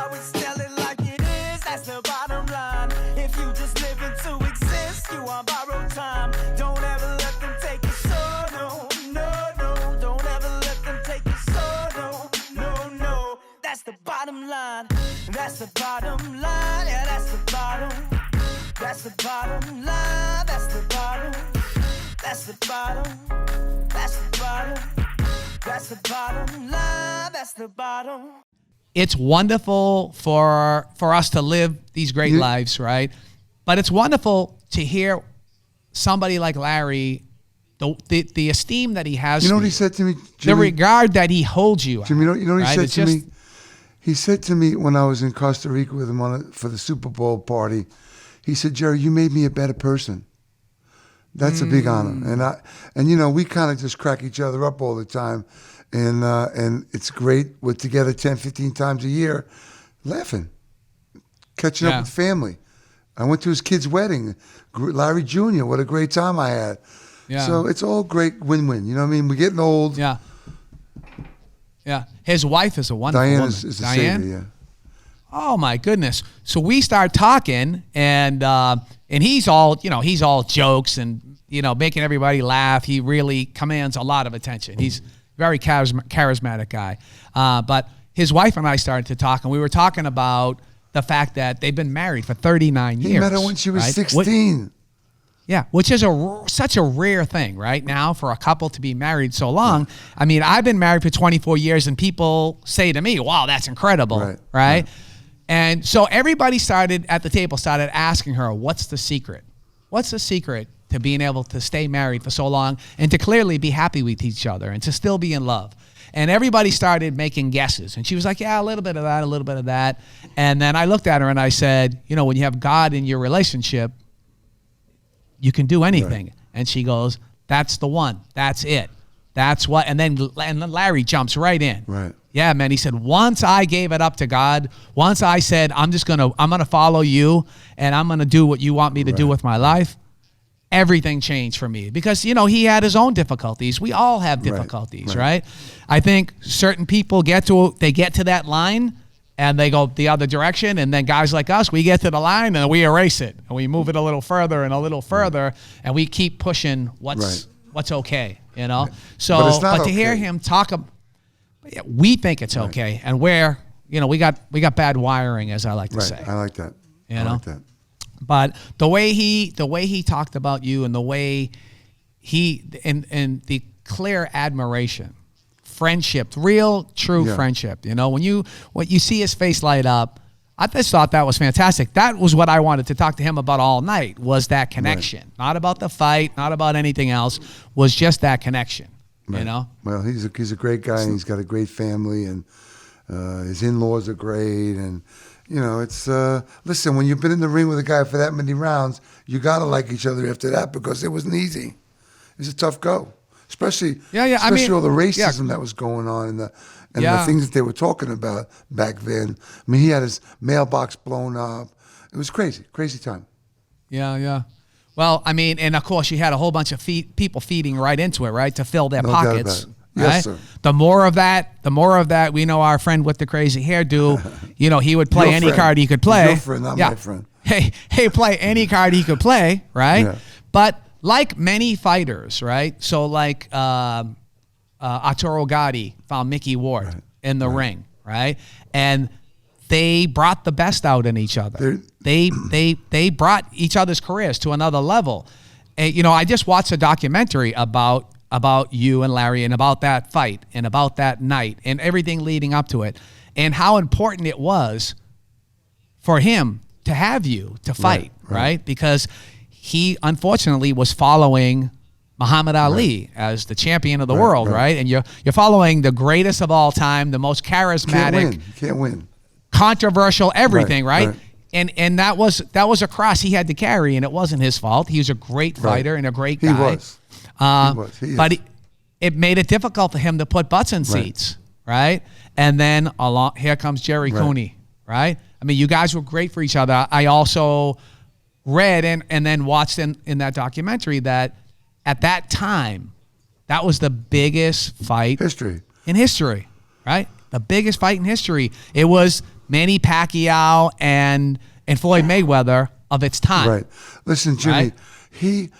always tell it like it is. That's the bottom line. If you just living to exist, you on borrowed time. Don't ever let them take your soul. No, no, no. Don't ever let them take your soul. No, no, no. That's the bottom line. That's the bottom line. Yeah, that's the bottom. That's the bottom line. That's the bottom. That's the bottom. That's the bottom. That's the bottom line. That's the bottom. It's wonderful for us to live these great lives, right? But it's wonderful to hear somebody like Larry, the esteem that he has. You know what he said to me, Jimmy? The regard that he holds you. Jimmy, you know what right? he said to me? He said to me when I was in Costa Rica with him for the Super Bowl party, he said, "Gerry, you made me a better person." That's a big honor. And you know, we kind of just crack each other up all the time. And it's great. We're together 10, 15 times a year, laughing, catching up with family. I went to his kid's wedding, Larry Jr. What a great time I had. Yeah. So it's all great win-win. You know what I mean? We're getting old. Yeah. Yeah. His wife is a wonderful woman. Diane is a savior, yeah. Oh my goodness! So we start talking, and he's all jokes and making everybody laugh. He really commands a lot of attention. He's a very charismatic guy. But his wife and I started to talk, and we were talking about the fact that they've been married for 39 years. He met her when she was 16. Yeah, which is such a rare thing right now for a couple to be married so long. I mean, I've been married for 24 years, and people say to me, "Wow, that's incredible," right? And so everybody at the table started asking her, "What's the secret? What's the secret to being able to stay married for so long and to clearly be happy with each other and to still be in love?" And everybody started making guesses. And she was like, "Yeah, a little bit of that, a little bit of that." And then I looked at her and I said, when you have God in your relationship, you can do anything. Right. And she goes, "That's the one. That's it. That's what." And then Larry jumps right in. Right. Yeah, man. He said, once I gave it up to God, once I said, I'm gonna follow you and I'm gonna do what you want me to do with my life, everything changed for me. Because, he had his own difficulties. We all have difficulties, right? I think certain people get to that line and they go the other direction, and then guys like us, we get to the line and we erase it and we move it a little further and a little further, and we keep pushing what's okay, So, but to hear him talk, we think it's okay, and we got bad wiring, as I like to say. I like that. I like that. But the way he talked about you, and the way and the clear admiration, friendship, real, true friendship. When you see his face light up, I just thought that was fantastic. That was what I wanted to talk to him about all night, was that connection. Not about the fight, not about anything else, was just that connection, Well, he's a great guy, and he's got a great family, and his in-laws are great, and it's listen, when you've been in the ring with a guy for that many rounds, you got to like each other after that, because it wasn't easy. It was a tough go. Especially all the racism that was going on and the things that they were talking about back then. I mean, he had his mailbox blown up. It was crazy time. Yeah. Well, I mean, and of course, you had a whole bunch of people feeding right into it, right, to fill their pockets. Yes, sir. The more of that, we know our friend with the crazy hairdo. He would play any card he could play. Your friend, not my friend. Hey, play any card he could play, right? Yeah. But like many fighters, right? So like Arturo Gatti found Mickey Ward in the ring, right? And they brought the best out in each other. They brought each other's careers to another level. And, I just watched a documentary about you and Larry, and about that fight, and about that night, and everything leading up to it, and how important it was for him to have you to fight, right? Because he unfortunately was following Muhammad Ali as the champion of the world, right? And you're following the greatest of all time, the most charismatic, can't win, controversial, everything, right? And that was a cross he had to carry, and it wasn't his fault. He was a great fighter and a great guy. He was. But it made it difficult for him to put butts in seats, right? And then here comes Gerry Cooney, right? I mean, you guys were great for each other. I also read and then watched in that documentary that at that time, that was the biggest fight in history, right? The biggest fight in history. It was Manny Pacquiao and Floyd Mayweather of its time. Right. Listen, Jimmy, Right?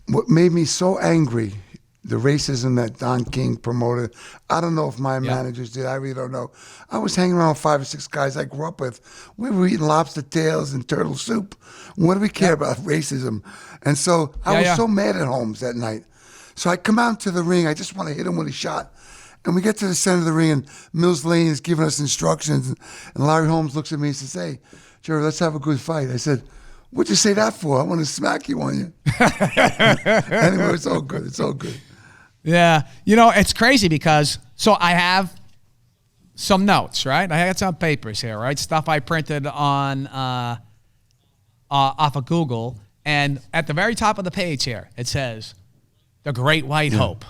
what made me so angry, the racism that Don King promoted. I don't know if my managers did. I really don't know. I was hanging around with 5 or 6 guys I grew up with. We were eating lobster tails and turtle soup. What do we care about racism? And so I was so mad at Holmes that night. So I come out to the ring. I just want to hit him with a shot. And we get to the center of the ring, and Mills Lane is giving us instructions. And Larry Holmes looks at me and says, "Hey, Jerry, let's have a good fight." I said, "What'd you say that for? I want to smack you on you." Anyway, it's all good. It's all good. Yeah. You know, it's crazy because, so I have some notes, right? I got some papers here, right? Stuff I printed on off of Google. And at the very top of the page here, it says, "The Great White Hope."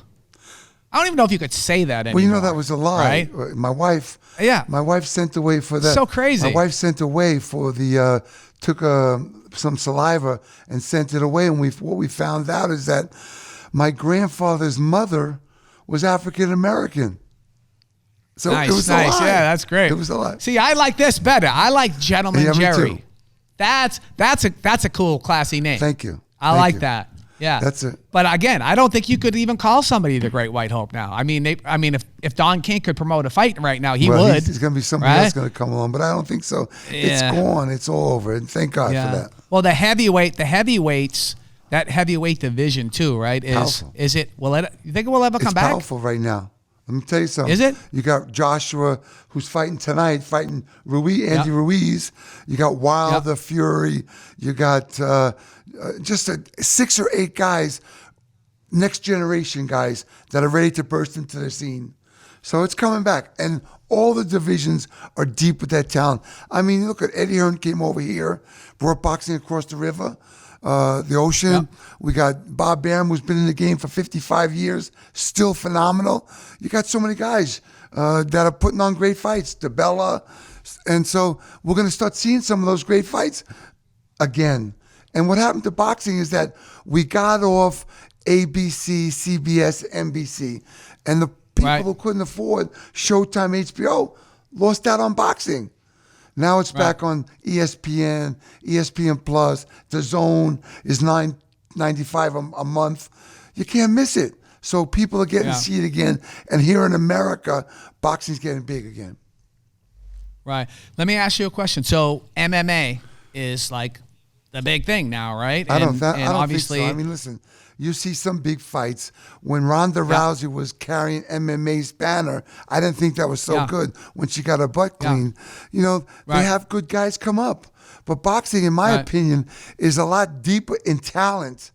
I don't even know if you could say that anymore. Well, you know, that was a lie. Right? My wife sent away for that. So crazy. My wife sent away for the, took some saliva and sent it away. And what we found out is that my grandfather's mother was African-American. So nice, it was nice. a lie. Yeah, that's great. It was a lie. See, I like this better. I like Gentleman Yeah, me Jerry. too. That's a cool, classy name. Thank you. I Thank like you. that. Yeah, That's it. But again, I don't think you could even call somebody the Great White Hope now. I mean, if Don King could promote a fight right now, he would. There's going to be somebody else going to come along, but I don't think so. It's Yeah. gone. It's all over. And thank God for that. Well, the heavyweights, that heavyweight division too, right? Powerful. You think it will ever come It's back? powerful right now. Let me tell you something. Is it? You got Joshua, who's fighting tonight, fighting Andy Ruiz. You got Wilder, Fury. You got just 6 or 8 guys, next generation guys that are ready to burst into the scene. So it's coming back. And all the divisions are deep with that talent. I mean, look at Eddie Hearn came over here, brought boxing across the river. The ocean. Yep. We got Bob Bam, who's been in the game for 55 years, still phenomenal. You got so many guys that are putting on great fights, DeBella. And so we're going to start seeing some of those great fights again. And what happened to boxing is that we got off ABC, CBS, NBC. And the people who couldn't afford Showtime, HBO, lost out on boxing. Now it's back on ESPN, ESPN Plus. The Zone is $9.95 a month. You can't miss it. So people are getting to see it again. And here in America, boxing's getting big again. Right. Let me ask you a question. So MMA is like the big thing now, right? I don't obviously, think so. I mean, listen, you see some big fights. When Ronda Rousey was carrying MMA's banner, I didn't think that was so good when she got her butt clean. You know, they have good guys come up. But boxing, in my opinion, is a lot deeper in talent.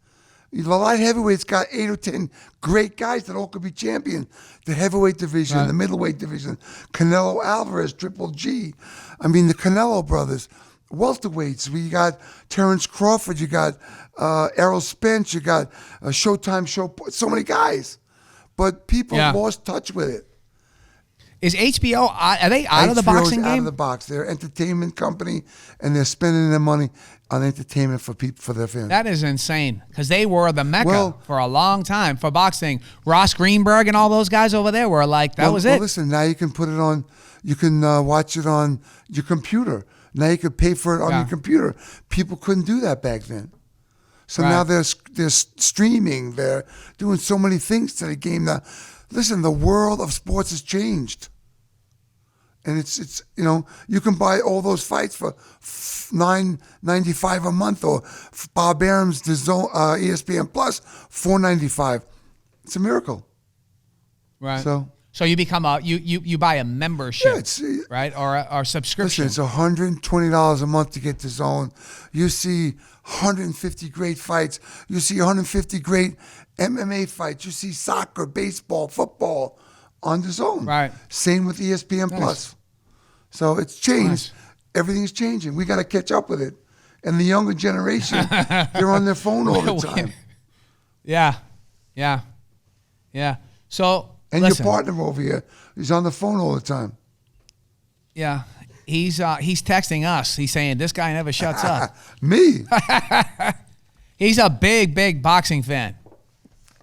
The light heavyweight's got 8 or 10 great guys that all could be champion. The heavyweight division, the middleweight division, Canelo Alvarez, Triple G. I mean, the Canelo brothers. Welterweights, we got Terrence Crawford, you got Errol Spence, you got Showtime show, so many guys. But people lost touch with it. Is HBO, are they out of the boxing game? Out of the box. They're an entertainment company, and they're spending their money on entertainment for people, for their fans. That is insane, because they were the mecca for a long time for boxing. Ross Greenberg and all those guys over there were like, that was it. Well, listen, now you can put it on, you can watch it on your computer. Now you can pay for it on your computer. People couldn't do that back then. So now they're streaming. They're doing so many things to the game. Now, listen, the world of sports has changed. And it's you know, you can buy all those fights for $9.95 a month, or Bob Arum's DAZN, ESPN Plus, $4.95. It's a miracle. Right. So you become you buy a membership, right, or a subscription. Listen, it's $120 a month to get DAZN. You see 150 great fights. You see 150 great MMA fights. You see soccer, baseball, football on DAZN. Right. Same with ESPN Plus. So it's changed. Everything's changing. We got to catch up with it. And the younger generation, they're on their phone all the time. Yeah. So. And your partner over here, he's on the phone all the time. Yeah, he's texting us. He's saying, this guy never shuts up. Me? He's a big boxing fan.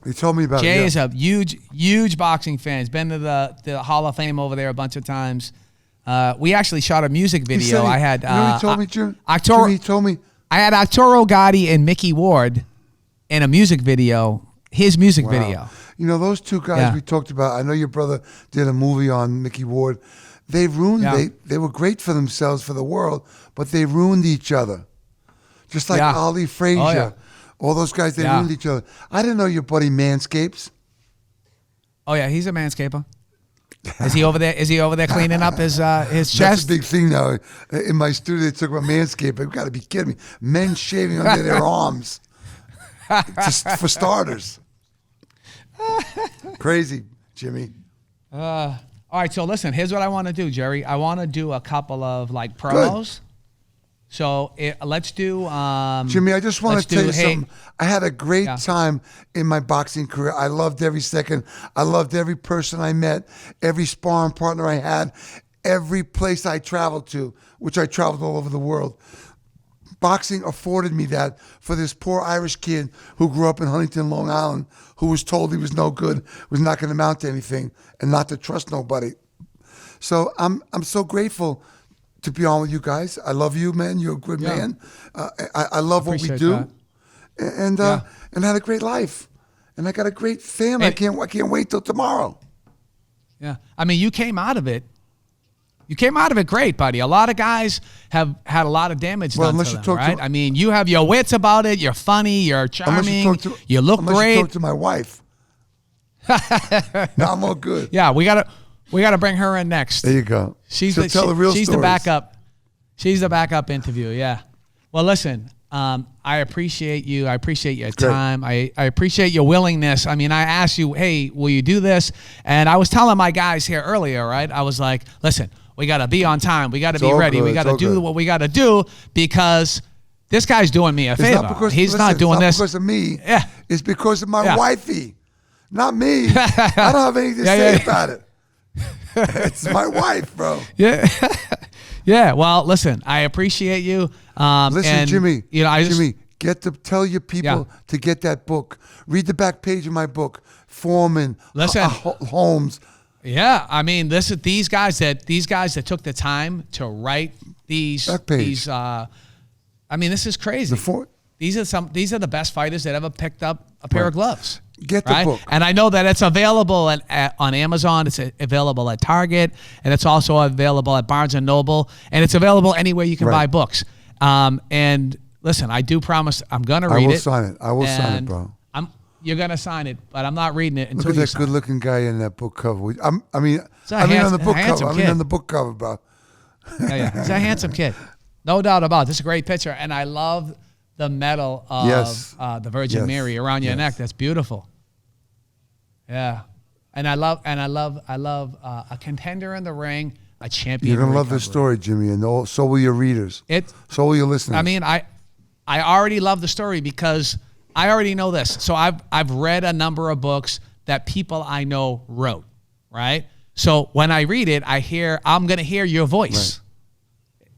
He told me about Jay it. is a huge boxing fan. He's been to the Hall of Fame over there a bunch of times. We actually shot a music He video. said I had you know what he told me, Jim? Arturo, Jimmy, he told me. I had Arturo Gotti and Mickey Ward in a music video, his music video. You know, those two guys we talked about, I know your brother did a movie on Mickey Ward. They ruined, they were great for themselves, for the world, but they ruined each other. Just like Ali Frazier. All those guys, they ruined each other. I didn't know your buddy Manscapes. Oh, yeah, he's a manscaper. Is he over there? Is he over there cleaning up his chest? That's a big thing now. In my studio, they talk about Manscaped. You've got to be kidding me. Men shaving under their arms. Just for starters. Crazy, Jimmy. All right, so listen, here's what I want to do, Gerry. I want to do a couple of like promos. Good. So let's do. Jimmy, I just want to tell you something. I had a great Yeah. time in my boxing career. I loved every second. I loved every person I met, every sparring partner I had, every place I traveled to, which I traveled all over the world. Boxing afforded me that for this poor Irish kid who grew up in Huntington, Long Island, who was told he was no good, was not going to amount to anything, and not to trust nobody. So I'm so grateful to be on with you guys. I love you, man. You're a good man. I love what we do, and had a great life, and I got a great family. I can't wait till tomorrow. Yeah, I mean, you came out of it. You came out of it great, buddy. A lot of guys have had a lot of damage done to them, right? I mean, you have your wits about it. You're funny. You're charming. You look great. You talk to my wife. No, I'm all good. Yeah, we gotta bring her in next. There you go. She's the backup. She's the backup interview. Yeah. Well, listen. I appreciate you. I appreciate your time. I appreciate your willingness. I mean, I asked you, hey, will you do this? And I was telling my guys here earlier, right? I was like, listen, we got to be on time. We got to be ready. We got to do what we got to do because this guy's doing me a favor. He's not doing this because of me. Yeah. It's because of my wifey, not me. I don't have anything to say about it. It's my wife, bro. Yeah. Yeah. Well, listen, I appreciate you. Listen, and, Jimmy, you know, Jimmy, tell your people to get that book. Read the back page of my book, Foreman, Holmes. Yeah, I mean, these guys that took the time to write these back page. I mean, this is crazy. These are the best fighters that ever picked up a pair of gloves. Get the book. And I know that it's available on Amazon. It's available at Target, and it's also available at Barnes & Noble, and it's available anywhere you can buy books. And listen, I do promise I'm going to read it. I will sign it. I will sign it, bro. You're going to sign it, but I'm not reading it until Look you at that good-looking guy in that book cover. I mean on the book cover. I mean on the book cover, bro. Yeah. He's a handsome kid. No doubt about it. This is a great picture, and I love the medal of the Virgin Mary around your neck. That's beautiful. Yeah, and I love a contender in the ring, a champion. You're gonna love this story, Jimmy, and so will your readers. So will your listeners. I mean, I already love the story because I already know this. So I've read a number of books that people I know wrote. Right. So when I read it, I'm gonna hear your voice. Right.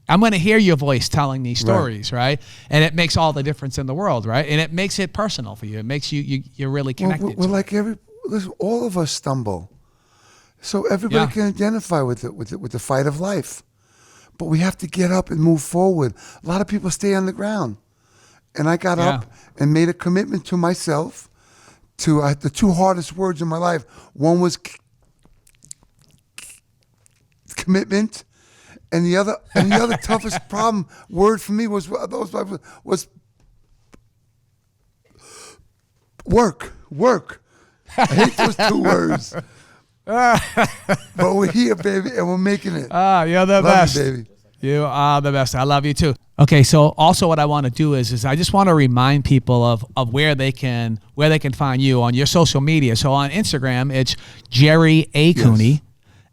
I'm going to hear your voice telling these stories, right? And it makes all the difference in the world, right? And it makes it personal for you. It makes you're really connected. We're like listen, all of us stumble, so everybody can identify with the fight of life. But we have to get up and move forward. A lot of people stay on the ground, and I got up and made a commitment to myself. To the two hardest words in my life. One was commitment. And the other toughest word for me was work. I hate those two words. But we're here, baby, and we're making it. You're the best. Love you, baby. You are the best. I love you too. Okay, so also what I want to do is I just want to remind people of where they can find you on your social media. So on Instagram, it's Gerry A. Cooney,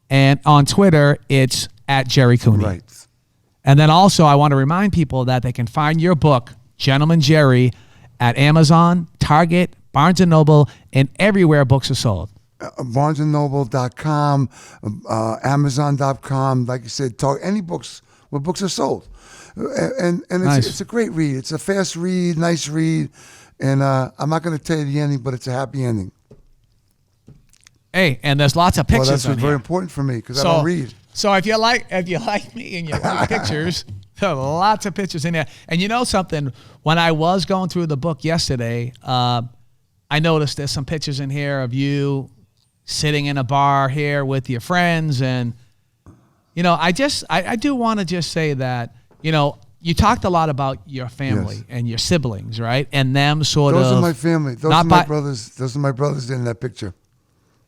and on Twitter, it's at Gerry Cooney. Right. And then also I want to remind people that they can find your book, Gentleman Gerry, at Amazon, Target, Barnes & Noble, and everywhere books are sold. BarnesandNoble.com, Amazon.com, like you said, any books where books are sold. And it's a great read. It's a fast read, nice read. And I'm not going to tell you the ending, but it's a happy ending. Hey, and there's lots of pictures. Well, that's very important for me because I don't read. So if you like me and you like pictures, there are lots of pictures in there. And you know something? When I was going through the book yesterday, I noticed there's some pictures in here of you sitting in a bar here with your friends. And, you know, I do want to just say that, you know, you talked a lot about your family and your siblings, right? And them sort of. Those are my family. Those are my brothers. Those are my brothers in that picture.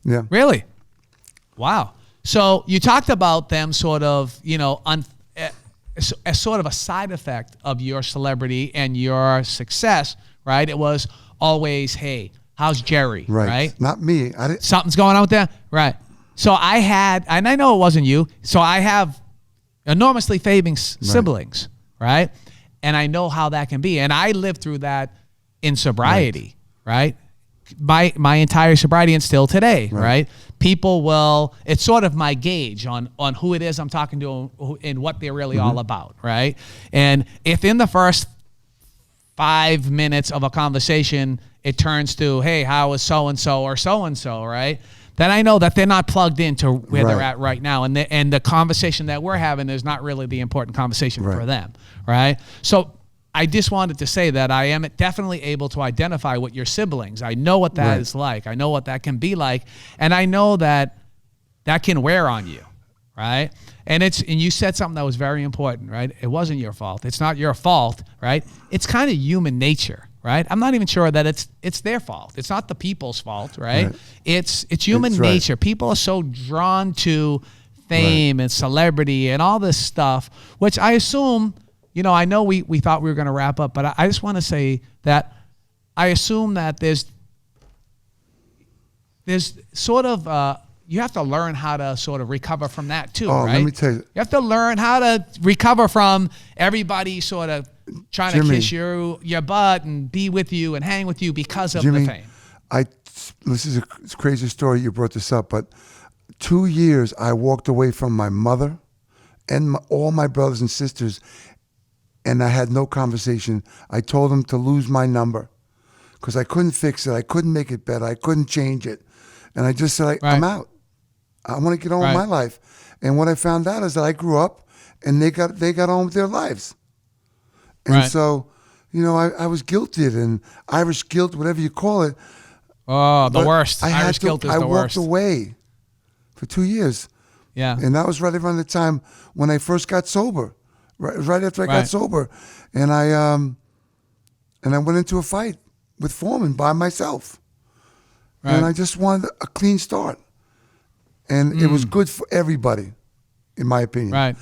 Yeah. Really? Wow. So you talked about them sort of, you know, as sort of a side effect of your celebrity and your success, right? It was always, hey, how's Gerry, right? Not me. Something's going on with that, right? So I had, and I know it wasn't you, so I have enormously famous siblings, right? And I know how that can be. And I lived through that in sobriety, right? My entire sobriety and still today, right? People will, it's sort of my gauge on who it is I'm talking to and what they're really all about, right? And if in the first 5 minutes of a conversation, it turns to, hey, how is so-and-so or so-and-so, right? Then I know that they're not plugged into where they're at right now. And the conversation that we're having is not really the important conversation for them, right? So I just wanted to say that I am definitely able to identify with your siblings. I know what that is like. I know what that can be like. And I know that that can wear on you, right? And you said something that was very important, right? It wasn't your fault. It's not your fault, right? It's kind of human nature, right? I'm not even sure that it's their fault. It's not the people's fault, right? It's human nature. People are so drawn to fame and celebrity and all this stuff, which I assume, you know, I know we thought we were going to wrap up, but I just want to say that I assume that there's sort of you have to learn how to sort of recover from that too, right? Let me tell you. You have to learn how to recover from everybody sort of trying to kiss your butt and be with you and hang with you because of the fame. This is a crazy story. You brought this up, but 2 years I walked away from my mother and all my brothers and sisters, and I had no conversation. I told them to lose my number because I couldn't fix it. I couldn't make it better. I couldn't change it. And I just said, I'm out. I want to get on with my life. And what I found out is that I grew up and they got on with their lives. And so, you know, I was guilted, and Irish guilt, whatever you call it. Oh, the worst. Irish guilt is the worst. I walked away for 2 years. Yeah. And that was right around the time when I first got sober. Right after I got sober. And I went into a fight with Foreman by myself. And I just wanted a clean start. And it was good for everybody, in my opinion. It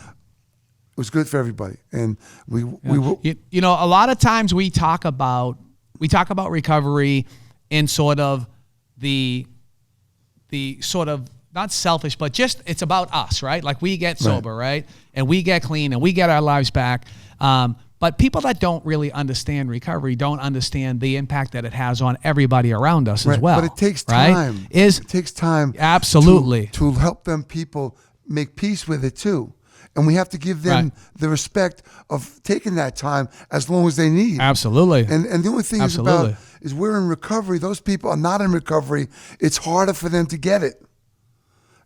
was good for everybody. And we you know, a lot of times we talk about recovery in sort of the sort of not selfish, but just it's about us, right? Like we get sober, right? And we get clean and we get our lives back. But people that don't really understand recovery don't understand the impact that it has on everybody around us as well. But it takes time. It takes time. Absolutely. To help them people make peace with it too. And we have to give them the respect of taking that time as long as they need. Absolutely. And the only thing is we're in recovery. Those people are not in recovery. It's harder for them to get it.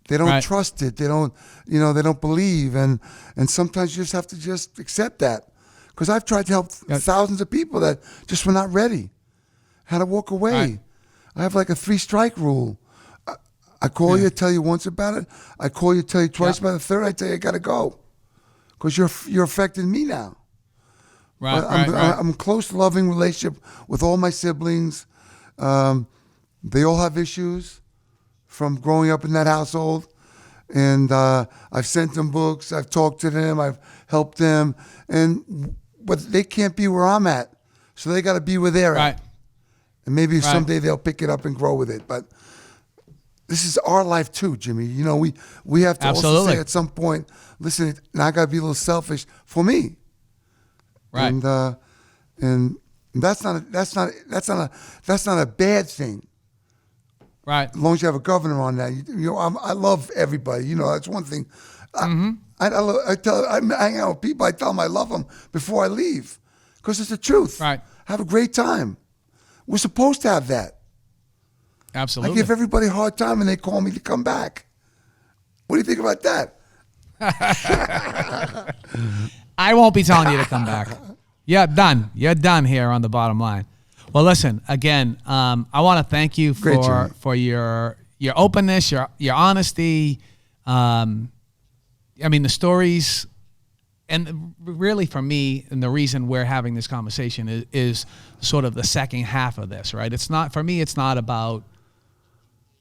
They don't trust it. They don't, they don't believe. And sometimes you just have to just accept that. Because I've tried to help thousands of people that just were not ready, had to walk away. I have like a 3-strike rule. I call you, tell you once about it. I call you, tell you twice about it. Third, I tell you I got to go. Because you're affecting me now. I'm in close, loving relationship with all my siblings. They all have issues from growing up in that household. And I've sent them books. I've talked to them. I've helped them. But they can't be where I'm at. So they got to be where they're at. And maybe someday they'll pick it up and grow with it. But this is our life too, Jimmy. You know, we have to also say at some point, listen, now I got to be a little selfish for me. And that's not a bad thing. As long as you have a governor on that. I love everybody. That's one thing. I hang out with people. I tell them I love them before I leave because it's the truth. Have a great time. We're supposed to have that. Absolutely. I give everybody a hard time and they call me to come back. What do you think about that? I won't be telling you to come back. You're done. You're done here on the bottom line. Well, listen, again, I want to thank you for your openness, your honesty. I mean, the stories, and really for me, and the reason we're having this conversation is sort of the second half of this, right? It's not, for me, it's not about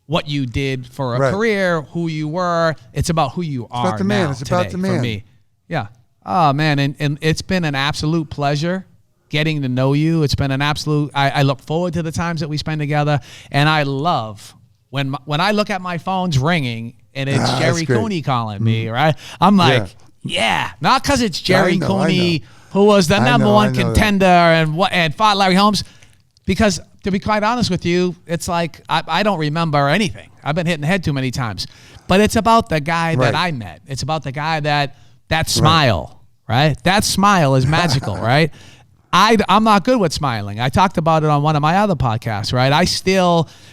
what you did for a career, who you were. It's about who you are about the man. now. It's about today, the man. for me. Yeah. Oh, man. And it's been an absolute pleasure getting to know you. It's been an absolute, I look forward to the times that we spend together. And I love when I look at my phone's ringing and it's Gerry Cooney calling me, right? I'm like, yeah. Not because it's Gerry Cooney, who was the number one contender and fought Larry Holmes. Because to be quite honest with you, it's like I don't remember anything. I've been hit in the head too many times. But it's about the guy that I met. It's about the guy that smile, right? That smile is magical, right? I'm not good with smiling. I talked about it on one of my other podcasts, right?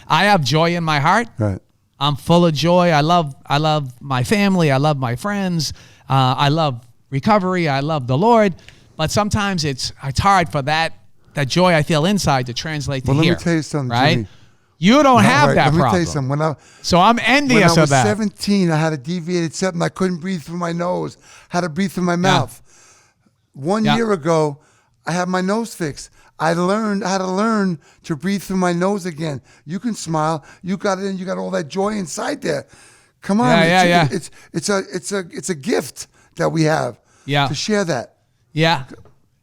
I have joy in my heart. Right. I'm full of joy. I love my family. I love my friends. I love recovery. I love the Lord. But sometimes it's hard for that joy I feel inside to translate to here. Well, let me tell you something, right? Jimmy. You don't have that problem. Let me tell you something. So I'm envious of that. When I was 17, I had a deviated septum. I couldn't breathe through my nose. Had to breathe through my mouth. 1 year ago, I had my nose fixed. I had to learn to breathe through my nose again. You can smile. You got it in. You got all that joy inside there. Come on. It's a gift that we have. To share that. Yeah.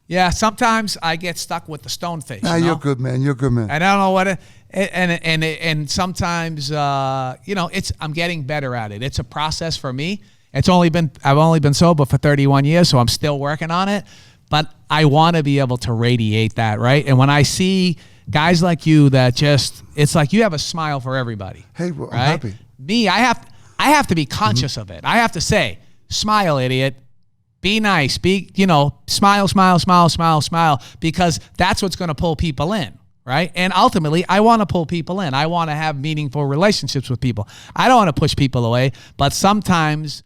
Yeah, sometimes I get stuck with the stone face. Nah, you're good, man. You're good, man. I don't know what and sometimes I'm getting better at it. It's a process for me. I've only been sober for 31 years, so I'm still working on it. But I want to be able to radiate that, right? And when I see guys like you that it's like you have a smile for everybody. Hey, well, right? I'm happy. Me, I have to be conscious of it. I have to say, smile, idiot. Be nice. Smile, smile, smile, smile, smile, because that's what's going to pull people in, right? And ultimately, I want to pull people in. I want to have meaningful relationships with people. I don't want to push people away, but sometimes